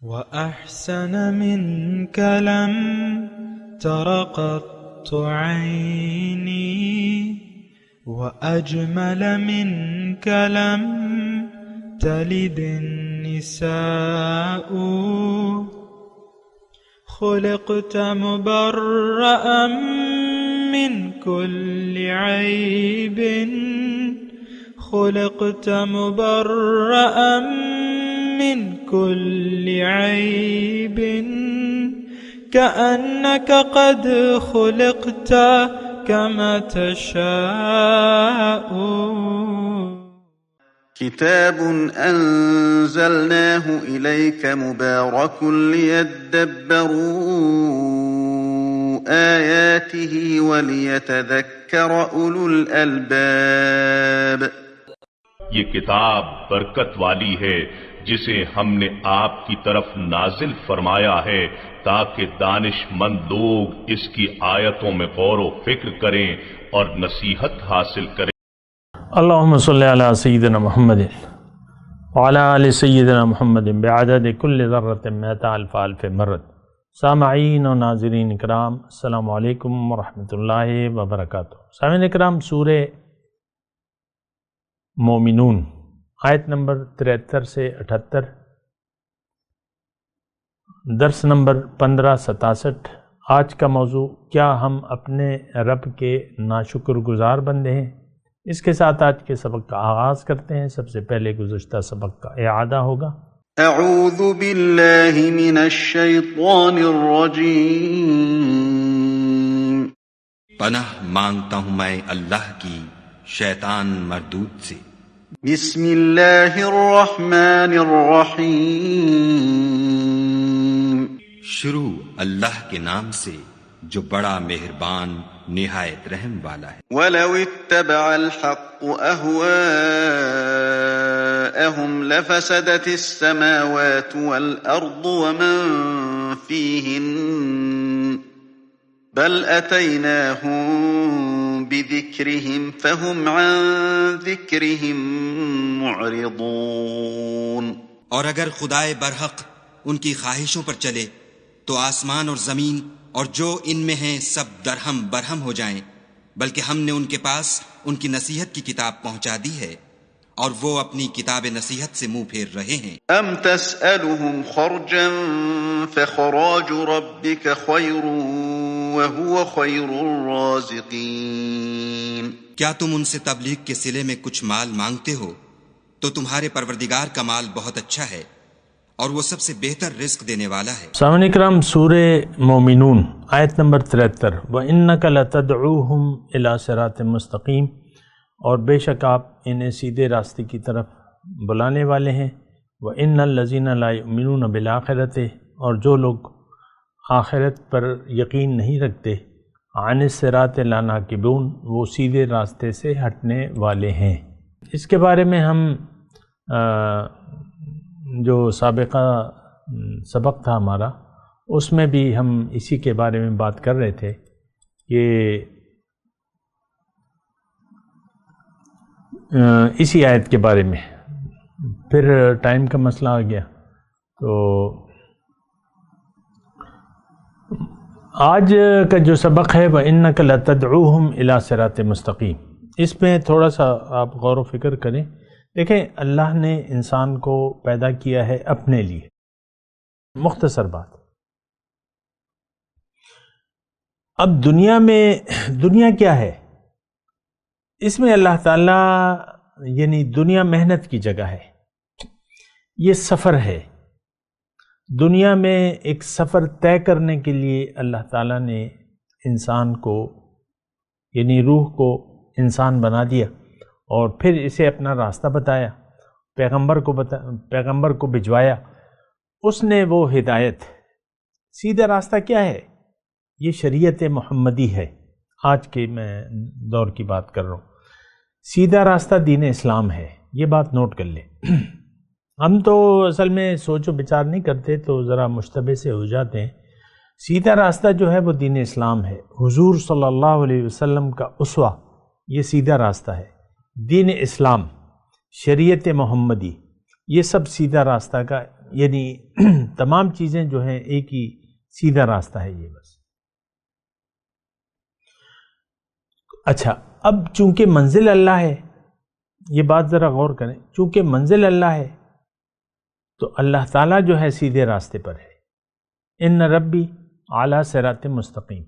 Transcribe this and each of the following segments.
وأحسن منك لم تر قط عيني وأجمل منك لم تلد النساء خلقت مبرأ من كل عيب خلقت مبرأ من كل عيب كأنك قد خلقت كما تشاء. كتاب أنزلناه إليك مبارك ليدبروا آياته وليتذكر أولو الألباب. یہ کتاب برکت والی ہے جسے ہم نے آپ کی طرف نازل فرمایا ہے تاکہ دانش مند لوگ اس کی آیتوں میں غور و فکر کریں اور نصیحت حاصل کریں. اللہم صلی علی سیدنا محمد وعلی آل سیدنا محمد بعدد کل ذرۃ مئۃ الف الف مرۃ. سامعین و ناظرین اکرام، السلام علیکم ورحمۃ اللہ وبرکاتہ. سامعین اکرام، سورہ مومنون آیت نمبر 73 سے 78، درس نمبر 1567. آج کا موضوع، کیا ہم اپنے رب کے ناشکر گزار بندے ہیں؟ اس کے ساتھ آج کے سبق کا آغاز کرتے ہیں. سب سے پہلے گزشتہ سبق کا اعادہ ہوگا. اعوذ باللہ من الشیطان الرجیم. پناہ مانگتا ہوں میں اللہ کی شیطان مردود سے. بسم اللہ الرحمن الرحیم. شروع اللہ کے نام سے جو بڑا مہربان نہایت رحم والا ہے. وَلَوِ اتَّبَعَ الْحَقُّ أَهْوَاءَهُمْ لَفَسَدَتِ السَّمَاوَاتُ وَالْأَرْضُ وَمَنْ فِيهِنَّ بَلْ أَتَيْنَاهُمْ بِذِكْرِهِمْ فَهُمْ عَنْ ذِكْرِهِمْ مُعْرِضُونَ. اور اگر خدائے برحق ان کی خواہشوں پر چلے تو آسمان اور زمین اور جو ان میں ہیں سب درہم برہم ہو جائیں، بلکہ ہم نے ان کے پاس ان کی نصیحت کی کتاب پہنچا دی ہے اور وہ اپنی کتاب نصیحت سے منہ پھیر رہے ہیں. ام تسألهم خرجا فخراج ربك خير وهو خير الرازقين. کیا تم ان سے تبلیغ کے صلے میں کچھ مال مانگتے ہو تو تمہارے پروردگار کا مال بہت اچھا ہے اور وہ سب سے بہتر رزق دینے والا ہے. سامعین اکرام، سورہ مومنون آیت نمبر 73. وَإِنَّكَ لَتَدْعُوهُمْ إِلَى صِرَاطٍ مُسْتَقِيمٍ، اور بے شک آپ انہیں سیدھے راستے کی طرف بلانے والے ہیں. وَإِنَّ الَّذِينَ لَا يُؤْمِنُونَ بِالْآخِرَةِ، اور جو لوگ آخرت پر یقین نہیں رکھتے، عَنِ الصِّرَاطِ لَنَاكِبُونَ، وہ سیدھے راستے سے ہٹنے والے ہیں. اس کے بارے میں ہم جو سابقہ سبق تھا ہمارا، اس میں بھی ہم اسی کے بارے میں بات کر رہے تھے کہ اسی آیت کے بارے میں. پھر ٹائم کا مسئلہ آ گیا، تو آج کا جو سبق ہے وَإِنَّكَ لَتَدْعُوهُمْ إِلَى صِرَاطٍ مُسْتَقِيمٍ، اس میں تھوڑا سا آپ غور و فکر کریں. دیکھیں، اللہ نے انسان کو پیدا کیا ہے اپنے لیے. مختصر بات. اب دنیا کیا ہے؟ اس میں اللہ تعالیٰ یعنی دنیا محنت کی جگہ ہے، یہ سفر ہے. دنیا میں ایک سفر طے کرنے کے لیے اللہ تعالیٰ نے انسان کو یعنی روح کو انسان بنا دیا اور پھر اسے اپنا راستہ بتایا، پیغمبر کو بھجوایا. اس نے وہ ہدایت، سیدھا راستہ کیا ہے؟ یہ شریعت محمدی ہے. آج کے میں دور کی بات کر رہا ہوں. سیدھا راستہ دین اسلام ہے، یہ بات نوٹ کر لیں. ہم تو اصل میں سوچ و بچار نہیں کرتے تو ذرا مشتبہ سے ہو جاتے ہیں. سیدھا راستہ جو ہے وہ دین اسلام ہے. حضور صلی اللہ علیہ وسلم کا اسوہ یہ سیدھا راستہ ہے. دین اسلام، شریعت محمدی، یہ سب سیدھا راستہ کا، یعنی تمام چیزیں جو ہیں ایک ہی سیدھا راستہ ہے یہ بس۔ اچھا، اب چونکہ منزل اللہ ہے، یہ بات ذرا غور کریں، چونکہ منزل اللہ ہے تو اللہ تعالیٰ جو ہے سیدھے راستے پر ہے۔ ان ربی اعلیٰ صراط مستقیم،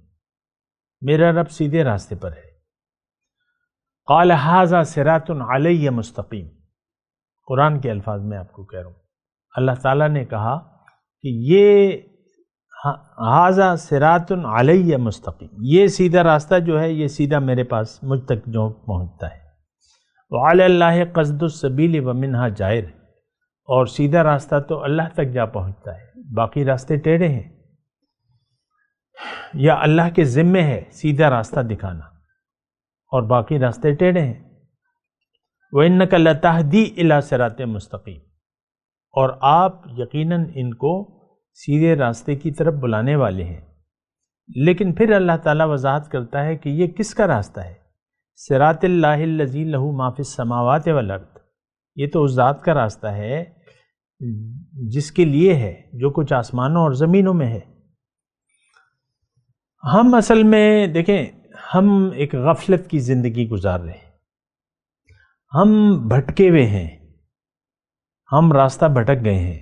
میرا رب سیدھے راستے پر ہے۔ قال ھذا صراط علی مستقیم، قرآن کے الفاظ میں آپ کو کہہ رہا ہوں، اللہ تعالیٰ نے کہا کہ یہ ھذا صراط علی مستقیم، یہ سیدھا راستہ جو ہے یہ سیدھا میرے پاس مجھ تک جو پہنچتا ہے۔ وعلی اللہ قصد السبیل ومنہا جائر، اور سیدھا راستہ تو اللہ تک جا پہنچتا ہے، باقی راستے ٹیڑھے ہیں، یا اللہ کے ذمے ہے سیدھا راستہ دکھانا اور باقی راستے ٹیڑھے ہیں۔ وَإِنَّكَ لَتَهْدِي إِلَى صِرَاطٍ مُسْتَقِيمٍ، اور آپ یقیناً ان کو سیدھے راستے کی طرف بلانے والے ہیں۔ لیکن پھر اللہ تعالیٰ وضاحت کرتا ہے کہ یہ کس کا راستہ ہے؟ صراط اللہ الذی لہ ما فی السماوات والارض، یہ تو اس ذات کا راستہ ہے جس کے لیے ہے جو کچھ آسمانوں اور زمینوں میں ہے۔ ہم اصل میں دیکھیں، ہم ایک غفلت کی زندگی گزار رہے ہیں، ہم بھٹکے ہوئے ہیں، ہم راستہ بھٹک گئے ہیں،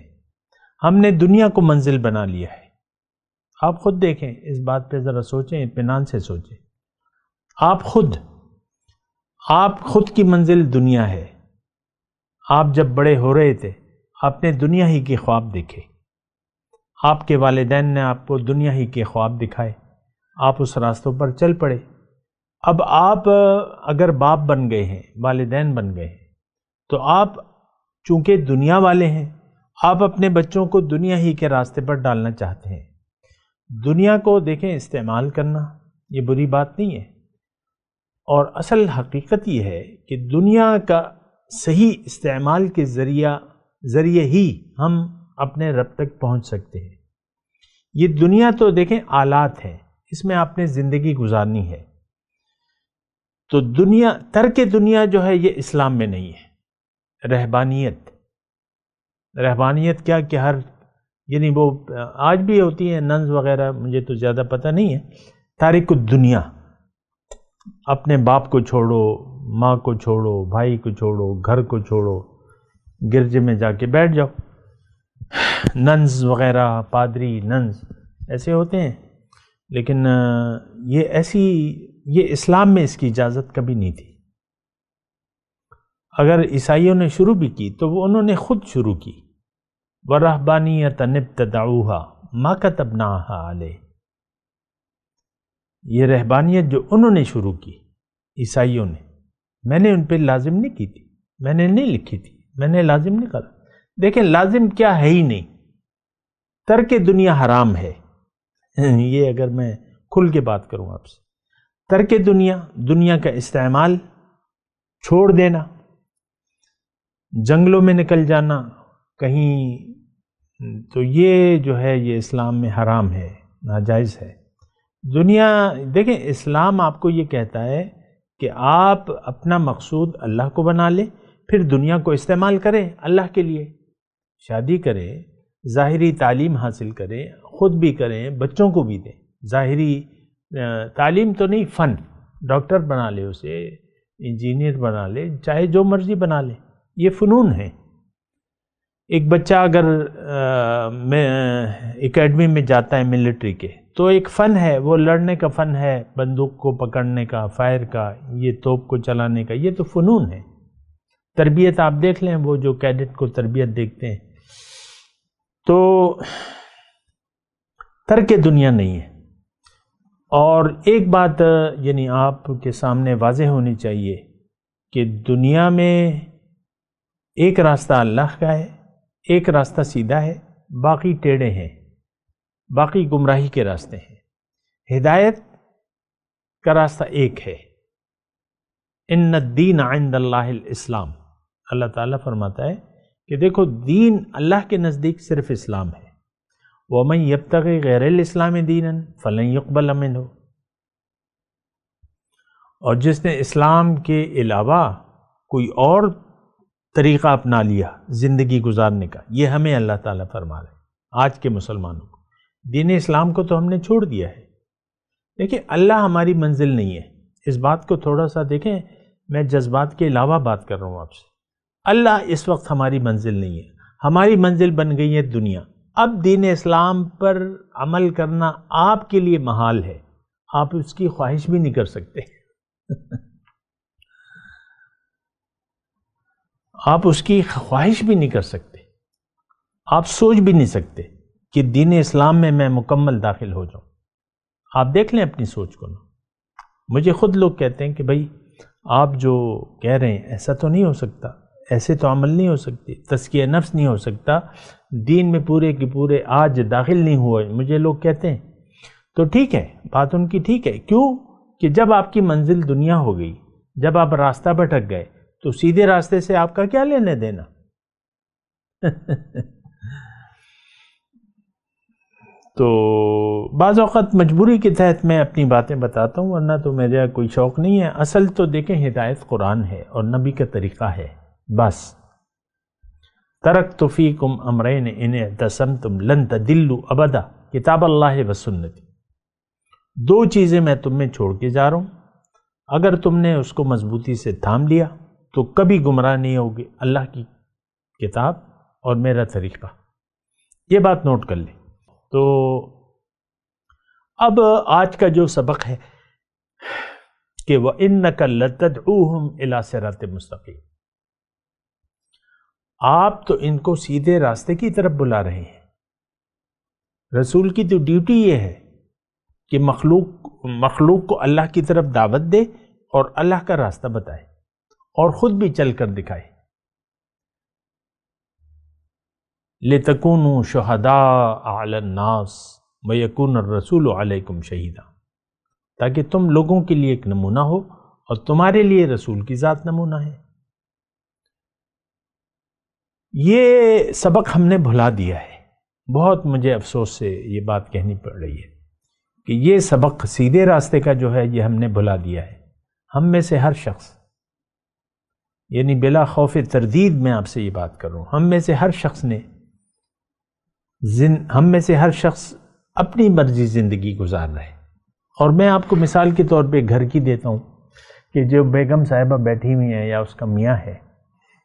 ہم نے دنیا کو منزل بنا لیا ہے۔ آپ خود دیکھیں، اس بات پہ ذرا سوچیں، اطمینان سے سوچیں۔ آپ خود کی منزل دنیا ہے۔ آپ جب بڑے ہو رہے تھے آپ نے دنیا ہی کے خواب دیکھے، آپ کے والدین نے آپ کو دنیا ہی کے خواب دکھائے، آپ اس راستوں پر چل پڑے۔ اب آپ اگر باپ بن گئے ہیں، والدین بن گئے ہیں، تو آپ چونکہ دنیا والے ہیں، آپ اپنے بچوں کو دنیا ہی کے راستے پر ڈالنا چاہتے ہیں۔ دنیا کو دیکھیں، استعمال کرنا یہ بری بات نہیں ہے، اور اصل حقیقت یہ ہے کہ دنیا کا صحیح استعمال کے ذریعے ہی ہم اپنے رب تک پہنچ سکتے ہیں۔ یہ دنیا تو دیکھیں آلات ہے، اس میں آپ نے زندگی گزارنی ہے، تو ترک دنیا جو ہے یہ اسلام میں نہیں ہے۔ رہبانیت کیا کہ یعنی وہ آج بھی ہوتی ہیں ننز وغیرہ، مجھے تو زیادہ پتہ نہیں ہے۔ تارک الدنیا، اپنے باپ کو چھوڑو، ماں کو چھوڑو، بھائی کو چھوڑو، گھر کو چھوڑو، گرجے میں جا کے بیٹھ جاؤ۔ ننز وغیرہ، پادری ننز ایسے ہوتے ہیں، لیکن یہ اسلام میں اس کی اجازت کبھی نہیں تھی۔ اگر عیسائیوں نے شروع بھی کی تو وہ انہوں نے خود شروع کی۔ وَرَهْبَانِيَّةً ابْتَدَعُوهَا مَا كَتَبْنَاهَا عَلَيْهِمْ، یہ رہبانیت جو انہوں نے شروع کی عیسائیوں نے، میں نے ان پہ لازم نہیں کی تھی، میں نے نہیں لکھی تھی، میں نے لازم نہیں کرا۔ دیکھیں لازم کیا ہے ہی نہیں، ترک دنیا حرام ہے۔ یہ اگر میں کھل کے بات کروں آپ سے، ترک دنیا کا استعمال چھوڑ دینا، جنگلوں میں نکل جانا کہیں، تو یہ جو ہے یہ اسلام میں حرام ہے، ناجائز ہے۔ دنیا دیکھیں، اسلام آپ کو یہ کہتا ہے کہ آپ اپنا مقصود اللہ کو بنا لیں، پھر دنیا کو استعمال کریں اللہ کے لیے، شادی کریں، ظاہری تعلیم حاصل کریں، خود بھی کریں، بچوں کو بھی دیں۔ ظاہری تعلیم تو نہیں، فن، ڈاکٹر بنا لے اسے، انجینئر بنا لے، چاہے جو مرضی بنا لے، یہ فنون ہیں۔ ایک بچہ اگر اکیڈمی میں جاتا ہے ملٹری کے، تو ایک فن ہے، وہ لڑنے کا فن ہے، بندوق کو پکڑنے کا، فائر کا، یہ توپ کو چلانے کا، یہ تو فنون ہے۔ تربیت آپ دیکھ لیں، وہ جو کیڈٹ کو تربیت دیکھتے ہیں، تو ترک دنیا نہیں ہے۔ اور ایک بات یعنی آپ کے سامنے واضح ہونی چاہیے کہ دنیا میں ایک راستہ اللہ کا ہے، ایک راستہ سیدھا ہے، باقی ٹیڑھے ہیں، باقی گمراہی کے راستے ہیں۔ ہدایت کا راستہ ایک ہے، ان الدین عند اللہ الاسلام، اللہ تعالیٰ فرماتا ہے کہ دیکھو دین اللہ کے نزدیک صرف اسلام ہے۔ وَمَن يَبْتَغِ غَيْرَ الْإِسْلَامِ دِينًا فَلَن يُقْبَلَ مِنْهُ، اور جس نے اسلام کے علاوہ کوئی اور طریقہ اپنا لیا زندگی گزارنے کا، یہ ہمیں اللہ تعالیٰ فرما رہے ہیں آج کے مسلمانوں کو۔ دین اسلام کو تو ہم نے چھوڑ دیا ہے، دیکھیں اللہ ہماری منزل نہیں ہے، اس بات کو تھوڑا سا دیکھیں، میں جذبات کے علاوہ بات کر رہا ہوں آپ سے۔ اللہ اس وقت ہماری منزل نہیں ہے، ہماری منزل بن گئی ہے دنیا۔ اب دین اسلام پر عمل کرنا آپ کے لیے محال ہے، آپ اس کی خواہش بھی نہیں کر سکتے آپ اس کی خواہش بھی نہیں کر سکتے، آپ سوچ بھی نہیں سکتے کہ دین اسلام میں مکمل داخل ہو جاؤں۔ آپ دیکھ لیں اپنی سوچ کو نا، مجھے خود لوگ کہتے ہیں کہ بھائی آپ جو کہہ رہے ہیں ایسا تو نہیں ہو سکتا، ایسے تو عمل نہیں ہو سکتی، تزکیہ نفس نہیں ہو سکتا، دین میں پورے کے پورے آج داخل نہیں ہوئے، مجھے لوگ کہتے ہیں۔ تو ٹھیک ہے، بات ان کی ٹھیک ہے، کیوں کہ جب آپ کی منزل دنیا ہو گئی، جب آپ راستہ بھٹک گئے تو سیدھے راستے سے آپ کا کیا لینے دینا تو بعض اوقات مجبوری کے تحت میں اپنی باتیں بتاتا ہوں، ورنہ تو میرا کوئی شوق نہیں ہے۔ اصل تو دیکھیں ہدایت قرآن ہے اور نبی کا طریقہ ہے، بس۔ ترکت فیکم امرین ان اعتصمتم لن تضلوا ابدا کتاب اللہ و سنتی، دو چیزیں میں تم میں چھوڑ کے جا رہا ہوں، اگر تم نے اس کو مضبوطی سے تھام لیا تو کبھی گمراہ نہیں ہوگے، اللہ کی کتاب اور میرا طریقہ۔ یہ بات نوٹ کر لیں۔ تو اب آج کا جو سبق ہے کہ وَإِنَّكَ لَتَدْعُوهُمْ إِلَىٰ صِرَاطٍ مُسْتَقِيمٍ، آپ تو ان کو سیدھے راستے کی طرف بلا رہے ہیں۔ رسول کی تو ڈیوٹی یہ ہے کہ مخلوق کو اللہ کی طرف دعوت دے اور اللہ کا راستہ بتائے اور خود بھی چل کر دکھائے۔ لِتَكُونُوا شُهَدَاءَ عَلَى النَّاسِ وَيَكُونَ الرَّسُولُ عَلَيْكُمْ شَهِيدًا، تاکہ تم لوگوں کے لیے ایک نمونہ ہو اور تمہارے لیے رسول کی ذات نمونہ ہے۔ یہ سبق ہم نے بھلا دیا ہے، بہت مجھے افسوس سے یہ بات کہنی پڑ رہی ہے کہ یہ سبق سیدھے راستے کا جو ہے یہ ہم نے بھلا دیا ہے۔ ہم میں سے ہر شخص، یعنی بلا خوف تردید میں آپ سے یہ بات کر رہا ہوں، ہم میں سے ہر شخص اپنی مرضی زندگی گزار رہا ہے۔ اور میں آپ کو مثال کے طور پہ گھر کی دیتا ہوں کہ جو بیگم صاحبہ بیٹھی ہوئی ہیں یا اس کا میاں ہے،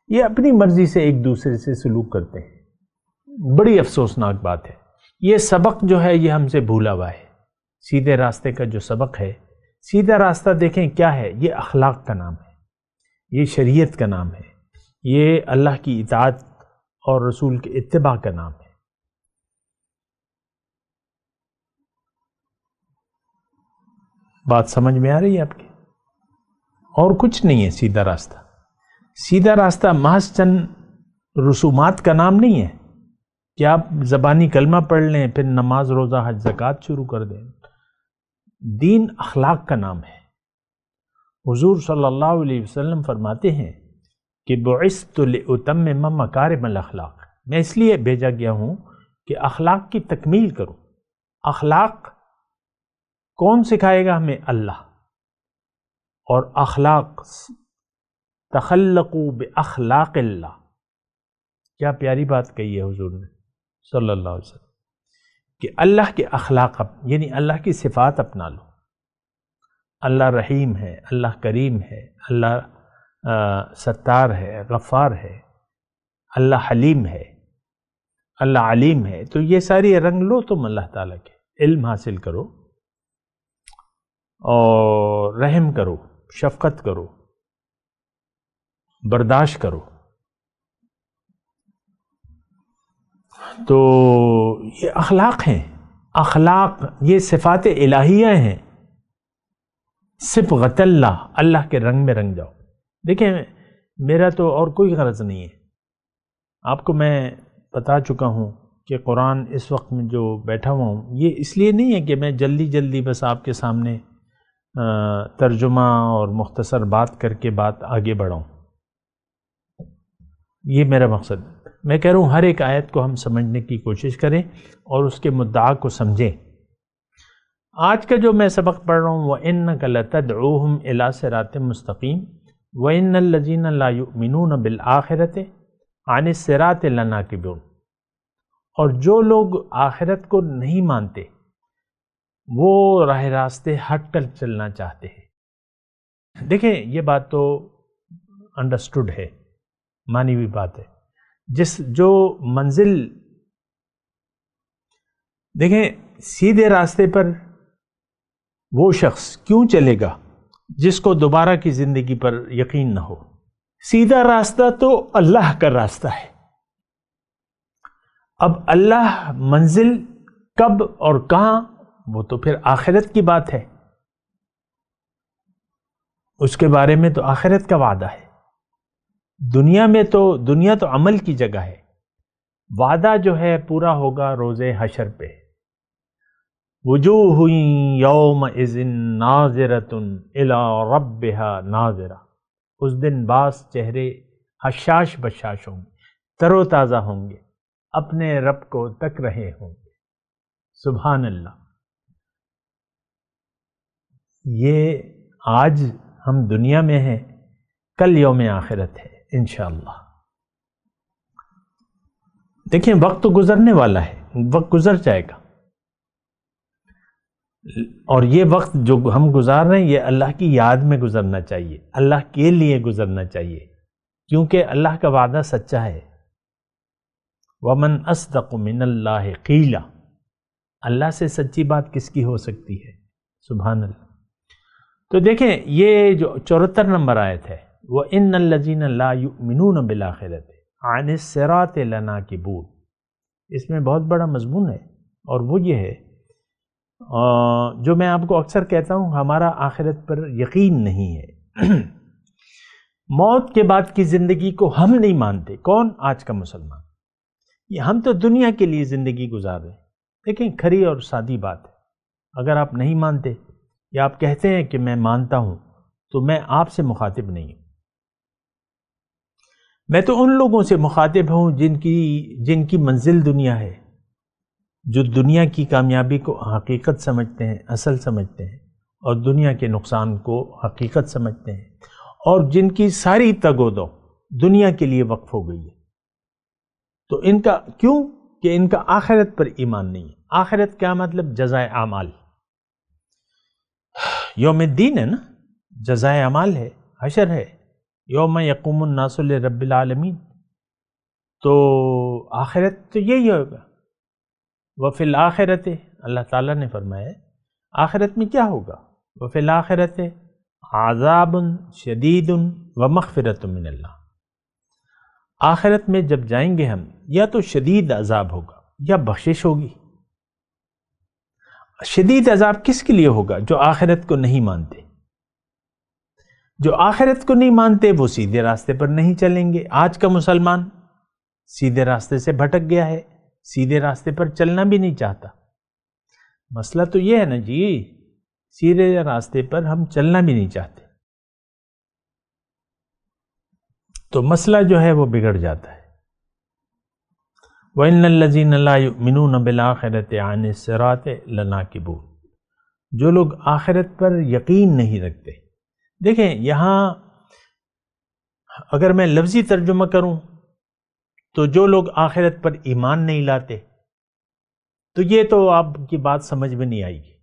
یہ اپنی مرضی سے ایک دوسرے سے سلوک کرتے ہیں۔ بڑی افسوسناک بات ہے۔ یہ سبق جو ہے یہ ہم سے بھولا ہوا ہے۔ سیدھے راستے کا جو سبق ہے، سیدھا راستہ دیکھیں کیا ہے، یہ اخلاق کا نام ہے، یہ شریعت کا نام ہے، یہ اللہ کی اطاعت اور رسول کے اتباع کا نام ہے۔ بات سمجھ میں آ رہی ہے آپ کی؟ اور کچھ نہیں ہے سیدھا راستہ۔ سیدھا راستہ محض چند رسومات کا نام نہیں ہے کہ آپ زبانی کلمہ پڑھ لیں پھر نماز روزہ حج زکوٰۃ شروع کر دیں۔ دین اخلاق کا نام ہے۔ حضور صلی اللہ علیہ وسلم فرماتے ہیں کہ بعثت لأتمم مکارم الاخلاق، میں اس لیے بھیجا گیا ہوں کہ اخلاق کی تکمیل کروں۔ اخلاق کون سکھائے گا ہمیں؟ اللہ۔ اور اخلاق تخلقوا باخلاق اللہ، کیا پیاری بات کہی ہے حضور نے صلی اللہ علیہ وسلم کہ اللہ کے اخلاق یعنی اللہ کی صفات اپنا لو۔ اللہ رحیم ہے، اللہ کریم ہے، اللہ ستار ہے، غفار ہے، اللہ حلیم ہے، اللہ علیم ہے۔ تو یہ ساری رنگ لو تم اللہ تعالیٰ کے، علم حاصل کرو اور رحم کرو، شفقت کرو، برداشت کرو۔ تو یہ اخلاق ہیں، اخلاق یہ صفات الہیہ ہیں۔ صبغۃ اللہ، اللہ کے رنگ میں رنگ جاؤ۔ دیکھیں میرا تو اور کوئی غرض نہیں ہے، آپ کو میں بتا چکا ہوں کہ قرآن اس وقت میں جو بیٹھا ہوا ہوں یہ اس لیے نہیں ہے کہ میں جلدی بس آپ کے سامنے ترجمہ اور مختصر بات کر کے بات آگے بڑھاؤں، یہ میرا مقصد ہے۔ میں کہہ رہا ہوں ہر ایک آیت کو ہم سمجھنے کی کوشش کریں اور اس کے مدعا کو سمجھیں۔ آج کا جو میں سبق پڑھ رہا ہوں وَإِنَّكَ لَتَدْعُوهُمْ إِلَىٰ صِرَاطٍ مُسْتَقِيمٍ، وَإِنَّ الَّذِينَ لَا يُؤْمِنُونَ بِالْآخِرَةِ عَنِ الصِّرَاطِ لَنَاكِبُونَ، اور جو لوگ آخرت کو نہیں مانتے وہ راہ راستے ہٹ کر چلنا چاہتے ہیں۔ دیکھیں یہ بات تو انڈرسٹوڈ ہے، مانی ہوئی بات ہے۔ جو منزل، دیکھیں سیدھے راستے پر وہ شخص کیوں چلے گا جس کو دوبارہ کی زندگی پر یقین نہ ہو؟ سیدھا راستہ تو اللہ کا راستہ ہے۔ اب اللہ منزل کب اور کہاں، وہ تو پھر آخرت کی بات ہے، اس کے بارے میں تو آخرت کا وعدہ ہے۔ دنیا تو عمل کی جگہ ہے، وعدہ جو ہے پورا ہوگا روز حشر پہ۔ وجوہ یومئذ ناظرۃ الی ربہا ناظرہ، اس دن بعض چہرے حشاش بشاش ہوں گے، تر و تازہ ہوں گے، اپنے رب کو تک رہے ہوں گے۔ سبحان اللہ۔ یہ آج ہم دنیا میں ہیں، کل یوم آخرت ہے انشاءاللہ۔ دیکھیں وقت تو گزرنے والا ہے، وقت گزر جائے گا، اور یہ وقت جو ہم گزار رہے ہیں یہ اللہ کی یاد میں گزرنا چاہیے، اللہ کے لیے گزرنا چاہیے، کیونکہ اللہ کا وعدہ سچا ہے۔ وَمَنْ أَصْدَقُ مِنَ اللَّهِ قِيلًا، اللہ سے سچی بات کس کی ہو سکتی ہے؟ سبحان اللہ۔ تو دیکھیں یہ جو 74 نمبر آیت ہے، وَإِنَّ الَّذِينَ لَا يُؤْمِنُونَ بِالْآخِرَةِ عَنِ الصِّرَاطِ لَنَاكِبُونَ، اس میں بہت بڑا مضمون ہے، اور وہ یہ ہے جو میں آپ کو اکثر کہتا ہوں، ہمارا آخرت پر یقین نہیں ہے۔ موت کے بعد کی زندگی کو ہم نہیں مانتے۔ کون؟ آج کا مسلمان۔ یہ ہم تو دنیا کے لیے زندگی گزار رہے ہیں۔ دیکھیں کھری اور سادی بات ہے، اگر آپ نہیں مانتے یا آپ کہتے ہیں کہ میں مانتا ہوں، تو میں آپ سے مخاطب نہیں ہوں، میں تو ان لوگوں سے مخاطب ہوں جن کی منزل دنیا ہے، جو دنیا کی کامیابی کو حقیقت سمجھتے ہیں، اصل سمجھتے ہیں، اور دنیا کے نقصان کو حقیقت سمجھتے ہیں، اور جن کی ساری تگ و دو دنیا کے لیے وقف ہو گئی ہے۔ تو ان کا کیوں کہ ان کا آخرت پر ایمان نہیں ہے۔ آخرت کیا مطلب؟ جزائے اعمال، یوم الدین ہے نا، جزائے اعمال ہے، حشر ہے، یوم یقوم الناس لرب العالمین۔ تو آخرت تو یہی ہوگا۔ وفی الآخرت، اللہ تعالیٰ نے فرمایا آخرت میں کیا ہوگا؟ وفی الآخرت عذاب شدید ومغفرۃ من اللہ، آخرت میں جب جائیں گے ہم، یا تو شدید عذاب ہوگا یا بخشش ہوگی۔ شدید عذاب کس کے لیے ہوگا؟ جو آخرت کو نہیں مانتے۔ جو آخرت کو نہیں مانتے وہ سیدھے راستے پر نہیں چلیں گے۔ آج کا مسلمان سیدھے راستے سے بھٹک گیا ہے، سیدھے راستے پر چلنا بھی نہیں چاہتا۔ مسئلہ تو یہ ہے نا جی، سیدھے راستے پر ہم چلنا بھی نہیں چاہتے، تو مسئلہ جو ہے وہ بگڑ جاتا ہے۔ وَإِنَّ الَّذِينَ لَا يُؤْمِنُونَ بِالْآخِرَةِ عَنِ الصِّرَاطِ لَنَاكِبُونَ، جو لوگ آخرت پر یقین نہیں رکھتے۔ دیکھیں یہاں اگر میں لفظی ترجمہ کروں تو جو لوگ آخرت پر ایمان نہیں لاتے، تو یہ تو آپ کی بات سمجھ میں نہیں آئے گی۔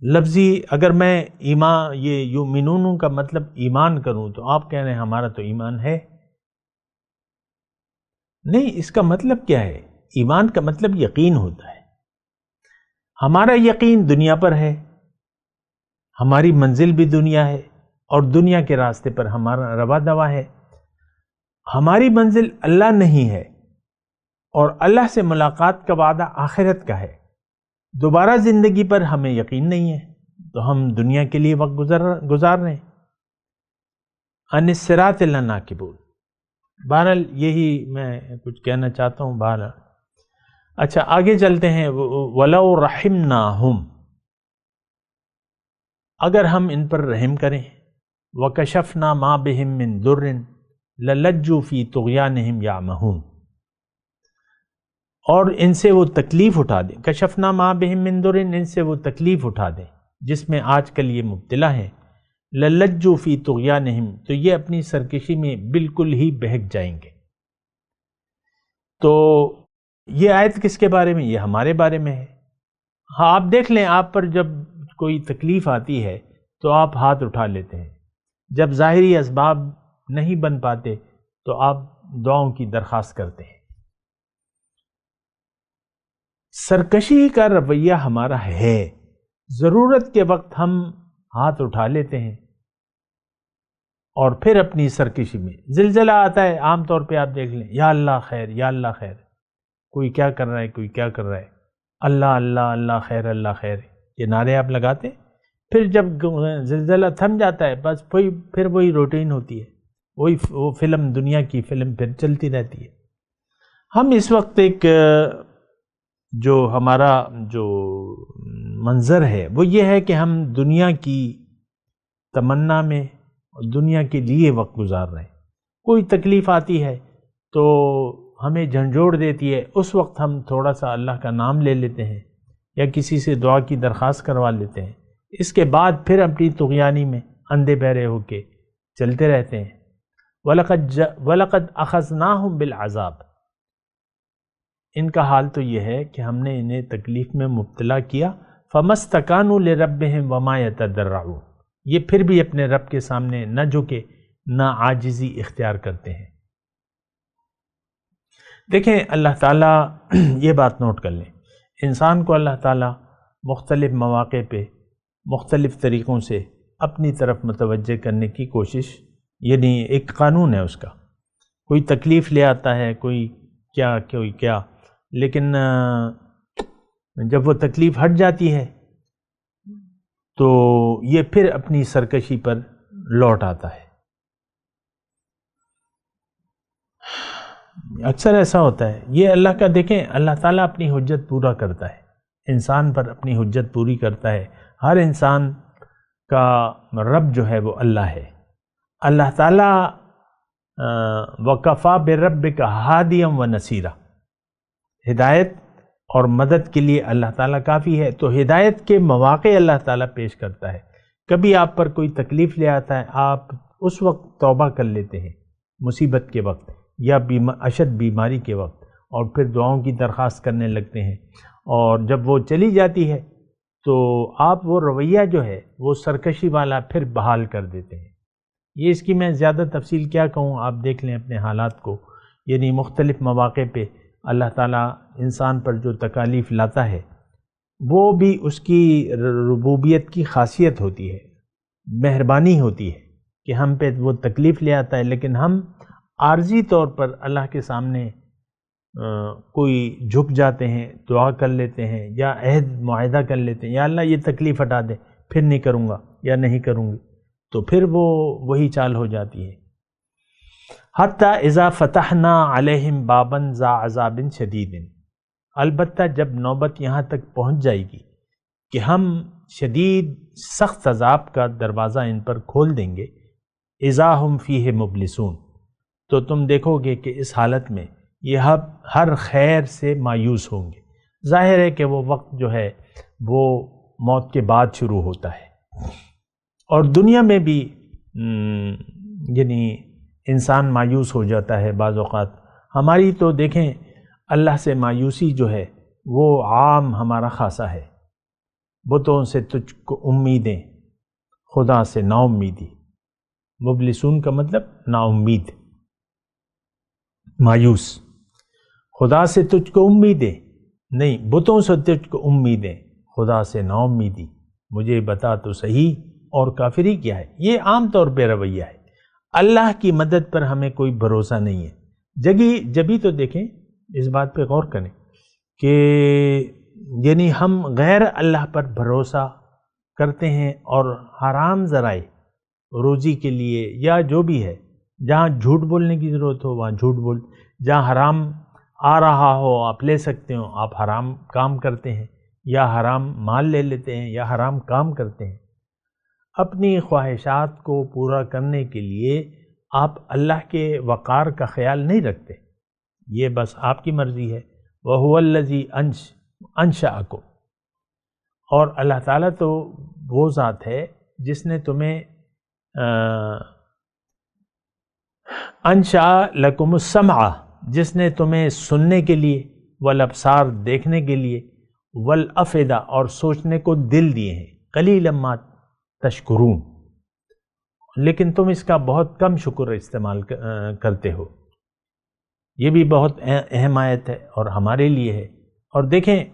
لفظی اگر میں ایمان، یہ یؤمنون کا مطلب ایمان کروں، تو آپ کہہ رہے ہیں ہمارا تو ایمان ہے نہیں۔ اس کا مطلب کیا ہے؟ ایمان کا مطلب یقین ہوتا ہے۔ ہمارا یقین دنیا پر ہے، ہماری منزل بھی دنیا ہے، اور دنیا کے راستے پر ہمارا روا دوا ہے۔ ہماری منزل اللہ نہیں ہے، اور اللہ سے ملاقات کا وعدہ آخرت کا ہے۔ دوبارہ زندگی پر ہمیں یقین نہیں ہے، تو ہم دنیا کے لیے وقت گزار رہے ہیں۔ عن الصراط لناکبون، بہرحال یہی میں کچھ کہنا چاہتا ہوں۔ بہرحال اچھا آگے چلتے ہیں۔ وَلَوْ رَحِمْنَاهُمْ، اگر ہم ان پر رحم کریں، وَكَشَفْنَا مَا بِهِم مِّن ضُرٍّ لَلَجُّوا فِي طُغْيَانِهِمْ يَعْمَهُونَ، اور ان سے وہ تکلیف اٹھا دیں۔ کشفنا ما بہم من ضر، ان سے وہ تکلیف اٹھا دیں جس میں آج کل یہ مبتلا ہیں۔ للجوا فی طغیانہم، تو یہ اپنی سرکشی میں بالکل ہی بہک جائیں گے۔ تو یہ آیت کس کے بارے میں؟ یہ ہمارے بارے میں ہے۔ ہاں آپ دیکھ لیں، آپ پر جب کوئی تکلیف آتی ہے تو آپ ہاتھ اٹھا لیتے ہیں، جب ظاہری اسباب نہیں بن پاتے تو آپ دعاؤں کی درخواست کرتے ہیں۔ سرکشی کا رویہ ہمارا ہے، ضرورت کے وقت ہم ہاتھ اٹھا لیتے ہیں اور پھر اپنی سرکشی میں زلزلہ آتا ہے، عام طور پہ آپ دیکھ لیں، یا اللہ خیر، یا اللہ خیر، کوئی کیا کر رہا ہے، کوئی کیا کر رہا ہے، اللہ اللہ اللہ خیر، اللہ خیر، یہ نعرے آپ لگاتے ہیں۔ پھر جب زلزلہ تھم جاتا ہے بس پھر وہی روٹین ہوتی ہے، وہ فلم، دنیا کی فلم پھر چلتی رہتی ہے۔ ہم اس وقت ایک جو ہمارا جو منظر ہے وہ یہ ہے کہ ہم دنیا کی تمنا میں دنیا کے لیے وقت گزار رہے ہیں۔ کوئی تکلیف آتی ہے تو ہمیں جھنجھوڑ دیتی ہے، اس وقت ہم تھوڑا سا اللہ کا نام لے لیتے ہیں یا کسی سے دعا کی درخواست کروا لیتے ہیں، اس کے بعد پھر اپنی طغیانی میں اندھے بہرے ہو کے چلتے رہتے ہیں۔ وَلَقَدْ أَخَذْنَاهُمْ بِالْعَذَابِ، ان کا حال تو یہ ہے کہ ہم نے انہیں تکلیف میں مبتلا کیا۔ فَمَا اسْتَكَانُوا لِرَبِّهِمْ وَمَا يَتَضَرَّعُونَ، یہ پھر بھی اپنے رب کے سامنے نہ جھکے، نہ عاجزی اختیار کرتے ہیں۔ دیکھیں اللہ تعالیٰ یہ بات نوٹ کر لیں، انسان کو اللہ تعالیٰ مختلف مواقع پہ مختلف طریقوں سے اپنی طرف متوجہ کرنے کی کوشش، یعنی ایک قانون ہے اس کا، کوئی تکلیف لے آتا ہے، کوئی کیا، لیکن جب وہ تکلیف ہٹ جاتی ہے تو یہ پھر اپنی سرکشی پر لوٹ آتا ہے۔ اکثر ایسا ہوتا ہے، یہ اللہ کا، دیکھیں اللہ تعالیٰ اپنی حجت پورا کرتا ہے، انسان پر اپنی حجت پوری کرتا ہے۔ ہر انسان کا رب جو ہے وہ اللہ ہے۔ اللہ تعالیٰ وَكَفَى بِرَبِّكَ هَادِيًا وَنَصِيرًا، ہدایت اور مدد کے لیے اللہ تعالیٰ کافی ہے۔ تو ہدایت کے مواقع اللہ تعالیٰ پیش کرتا ہے۔ کبھی آپ پر کوئی تکلیف لے آتا ہے، آپ اس وقت توبہ کر لیتے ہیں مصیبت کے وقت یا اشد بیماری کے وقت، اور پھر دعاؤں کی درخواست کرنے لگتے ہیں، اور جب وہ چلی جاتی ہے تو آپ وہ رویہ جو ہے وہ سرکشی والا پھر بحال کر دیتے ہیں۔ یہ اس کی میں زیادہ تفصیل کیا کہوں، آپ دیکھ لیں اپنے حالات کو، یعنی مختلف مواقع پہ اللہ تعالیٰ انسان پر جو تکالیف لاتا ہے وہ بھی اس کی ربوبیت کی خاصیت ہوتی ہے، مہربانی ہوتی ہے کہ ہم پہ وہ تکلیف لے آتا ہے، لیکن ہم عارضی طور پر اللہ کے سامنے کوئی جھک جاتے ہیں، دعا کر لیتے ہیں یا عہد معاہدہ کر لیتے ہیں، یا اللہ یہ تکلیف ہٹا دے، پھر نہیں کروں گا یا نہیں کروں گی، تو پھر وہ وہی چال ہو جاتی ہے۔ حتیٰ اذا فتحنا علیہم بابا ذا عذاب شدید، البتہ جب نوبت یہاں تک پہنچ جائے گی کہ ہم شدید سخت عذاب کا دروازہ ان پر کھول دیں گے، اذا ہم فیہ مبلسون، تو تم دیکھو گے کہ اس حالت میں یہ ہر خیر سے مایوس ہوں گے۔ ظاہر ہے کہ وہ وقت جو ہے وہ موت کے بعد شروع ہوتا ہے، اور دنیا میں بھی یعنی انسان مایوس ہو جاتا ہے بعض اوقات۔ ہماری تو دیکھیں اللہ سے مایوسی جو ہے وہ عام ہمارا خاصہ ہے، بتوں سے تجھ کو امیدیں، خدا سے نا امیدی۔ مبلسون کا مطلب نا امید، مایوس۔ خدا سے تجھ کو امیدیں نہیں، بتوں سے تجھ کو امیدیں، خدا سے نا امیدی، مجھے بتا تو صحیح اور کافری کیا ہے۔ یہ عام طور پہ رویہ ہے، اللہ کی مدد پر ہمیں کوئی بھروسہ نہیں ہے۔ جبھی تو دیکھیں، اس بات پہ غور کریں کہ یعنی ہم غیر اللہ پر بھروسہ کرتے ہیں، اور حرام ذرائع روزی کے لیے یا جو بھی ہے، جہاں جھوٹ بولنے کی ضرورت ہو وہاں جھوٹ بول، جہاں حرام آ رہا ہو آپ لے سکتے ہو، آپ حرام کام کرتے ہیں یا حرام مال لے لیتے ہیں یا حرام کام کرتے ہیں۔ اپنی خواہشات کو پورا کرنے کے لیے آپ اللہ کے وقار کا خیال نہیں رکھتے، یہ بس آپ کی مرضی ہے۔ وَهُوَ الَّذِي أَنشَأَكُمْ، اور اللہ تعالیٰ تو وہ ذات ہے جس نے تمہیں انشا لکم السمع، جس نے تمہیں سننے کے لیے، والابصار دیکھنے کے لیے، والافئدہ اور سوچنے کو دل دیے ہیں، قلیلا ما تشکرون، لیکن تم اس کا بہت کم شکر استعمال کرتے ہو۔ یہ بھی بہت اہم آیت ہے اور ہمارے لیے ہے۔ اور دیکھیں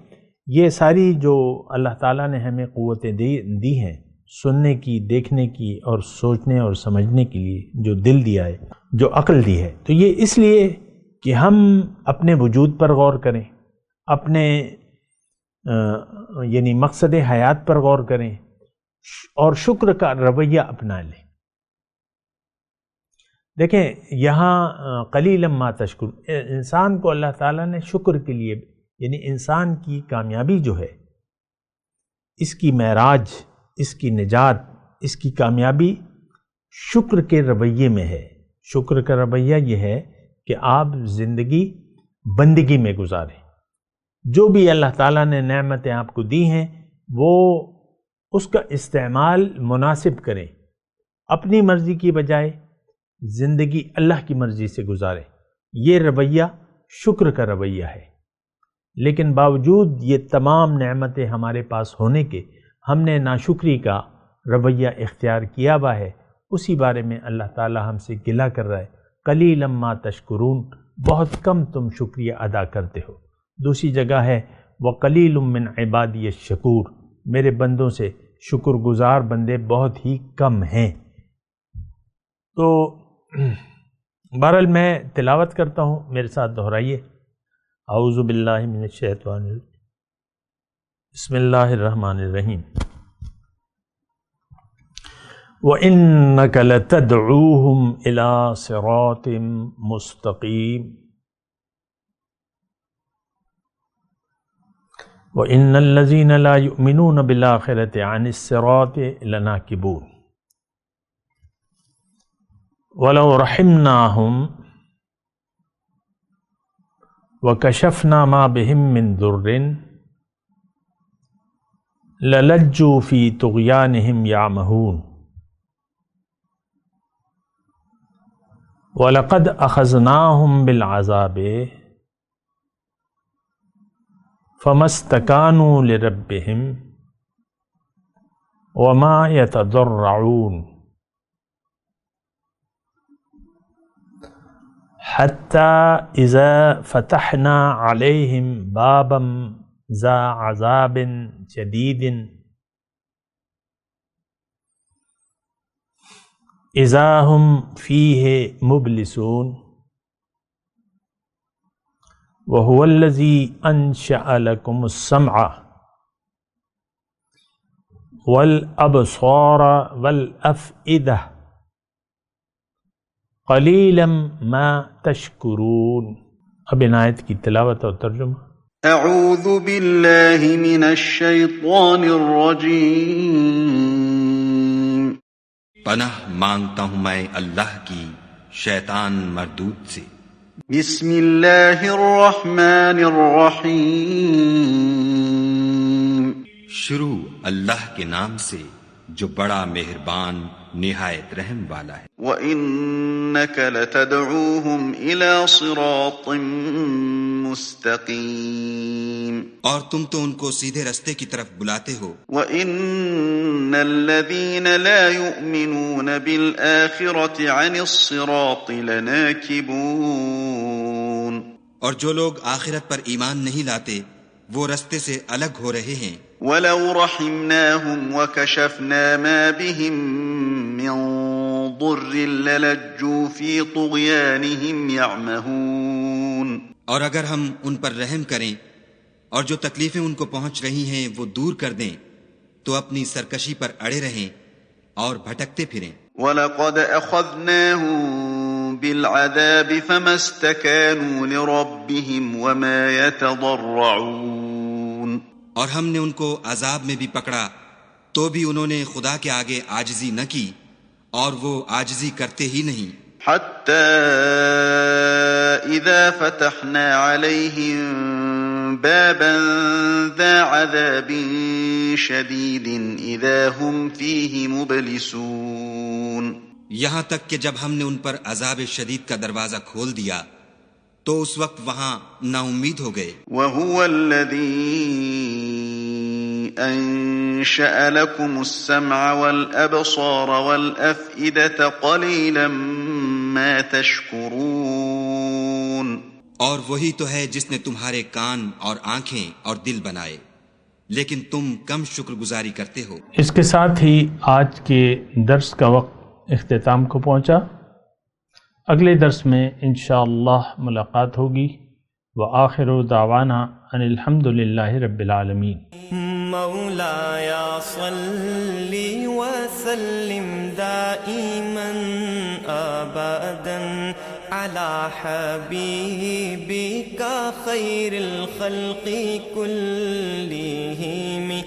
یہ ساری جو اللہ تعالیٰ نے ہمیں قوتیں دی ہیں سننے کی، دیکھنے کی اور سوچنے اور سمجھنے کے لیے، جو دل دیا ہے، جو عقل دی ہے، تو یہ اس لیے کہ ہم اپنے وجود پر غور کریں، اپنے یعنی مقصد حیات پر غور کریں اور شکر کا رویہ اپنا لیں۔ دیکھیں یہاں قلیلا ما تشکر، انسان کو اللہ تعالیٰ نے شکر کے لیے، یعنی انسان کی کامیابی جو ہے، اس کی معراج، اس کی نجات، اس کی کامیابی شکر کے رویے میں ہے۔ شکر کا رویہ یہ ہے کہ آپ زندگی بندگی میں گزاریں، جو بھی اللہ تعالیٰ نے نعمتیں آپ کو دی ہیں وہ اس کا استعمال مناسب کریں، اپنی مرضی کی بجائے زندگی اللہ کی مرضی سے گزاریں۔ یہ رویہ شکر کا رویہ ہے۔ لیکن باوجود یہ تمام نعمتیں ہمارے پاس ہونے کے، ہم نے ناشکری کا رویہ اختیار کیا ہوا ہے، اسی بارے میں اللہ تعالی ہم سے گلہ کر رہا ہے، قلیلا ما تشکرون، بہت کم تم شکریہ ادا کرتے ہو۔ دوسری جگہ ہے وقلیل من عبادی الشکور، میرے بندوں سے شکر گزار بندے بہت ہی کم ہیں۔ تو بہرحال میں تلاوت کرتا ہوں، میرے ساتھ دہرائیے۔ اعوذ باللہ من الشیطان الرجیم، بسم اللہ الرحمن الرحیم۔ وَإِنَّكَ لَتَدْعُوهُمْ إِلَىٰ صِرَاطٍ مُسْتَقِيمٍ وَإِنَّ الَّذِينَ لَا يُؤْمِنُونَ بِالْآخِرَةِ عَنِ الصِّرَاطِ لَنَاكِبُونَ وَلَوْ رَحِمْنَاهُمْ وَكَشَفْنَا مَا بِهِمْ مِنْ ضُرٍّ لَلَجُّوا فِي طُغْيَانِهِمْ يَعْمَهُونَ وَلَقَدْ أَخَذْنَاهُمْ بِالْعَذَابِ فَمَا اسْتَكَانُوا لِرَبِّهِمْ وَمَا يَتَضَرَّعُونَ حَتَّى إِذَا فَتَحْنَا عَلَيْهِمْ بَابًا ذَا عَذَابٍ شَدِيدٍ إِذَا هُمْ فِيهِ مُبْلِسُونَ وَهُوَ الَّذِي أَنشَأَ لَكُمُ السَّمْعَ وَالْأَبْصَارَ وَالْأَفْئِدَةَ قَلِيلًا مَا تَشْكُرُونَ۔ اب ان آیت کی تلاوت اور ترجمہ۔ اعوذ باللہ من الشیطان الرجیم۔ پناہ مانگتا ہوں میں اللہ کی شیطان مردود سے۔ بسم اللہ الرحمن الرحیم۔ شروع اللہ کے نام سے جو بڑا مہربان نہایت رحم والا ہے۔ وَإِنَّكَ لَتَدْعُوهُمْ إِلَى صِرَاطٍ مُسْتَقِيمٍ، اور تم تو ان کو سیدھے رستے کی طرف بلاتے ہو۔ وَإِنَّ الَّذِينَ لَا يُؤْمِنُونَ بِالْآخِرَةِ عَنِ الصِّرَاطِ لَنَاكِبُونَ، اور جو لوگ آخرت پر ایمان نہیں لاتے وہ رستے سے الگ ہو رہے ہیں۔ وَلَوْ رَحِمْنَاهُمْ وَكَشَفْنَا مَا بِهِمْ مِنْ ضُرٍّ لَلَجُّوا فِي طُغْيَانِهِمْ يَعْمَهُونَ، اور اگر ہم ان پر رحم کریں اور جو تکلیفیں ان کو پہنچ رہی ہیں وہ دور کر دیں تو اپنی سرکشی پر اڑے رہیں اور بھٹکتے پھریں۔ وَلَقَدْ أَخَذْنَاهُمْ بِالْعَذَابِ فَمَا اسْتَكَانُوا لِرَبِّهِمْ وَمَا يَتَضَرَّعُونَ، اور ہم نے ان کو عذاب میں بھی پکڑا تو بھی انہوں نے خدا کے آگے عاجزی نہ کی اور وہ عاجزی کرتے ہی نہیں۔ حَتَّى إِذَا فَتَحْنَا عَلَيْهِمْ بَابًا ذَا عَذَابٍ شَدِيدٍ إِذَا هُمْ فِيهِ مُبْلِسُونَ، یہاں تک کہ جب ہم نے ان پر عذاب شدید کا دروازہ کھول دیا تو اس وقت وہاں نا امید ہو گئے۔ وَهُوَ الَّذِي أَنشَأَ لَكُمُ السَّمْعَ وَالْأَبْصَارَ وَالْأَفْئِدَةَ قَلِيلًا مَا تَشْكُرُونَ۔ اور وہی تو ہے جس نے تمہارے کان اور آنکھیں اور دل بنائے، لیکن تم کم شکر گزاری کرتے ہو۔ اس کے ساتھ ہی آج کے درس کا وقت اختتام کو پہنچا۔ اگلے درس میں انشاءاللہ ملاقات ہوگی۔ وآخر دعوانا ان الحمد للہ رب العالمین۔ مولاي صل وسلم دائما أبدا على حبيبك خير الخلق كلهم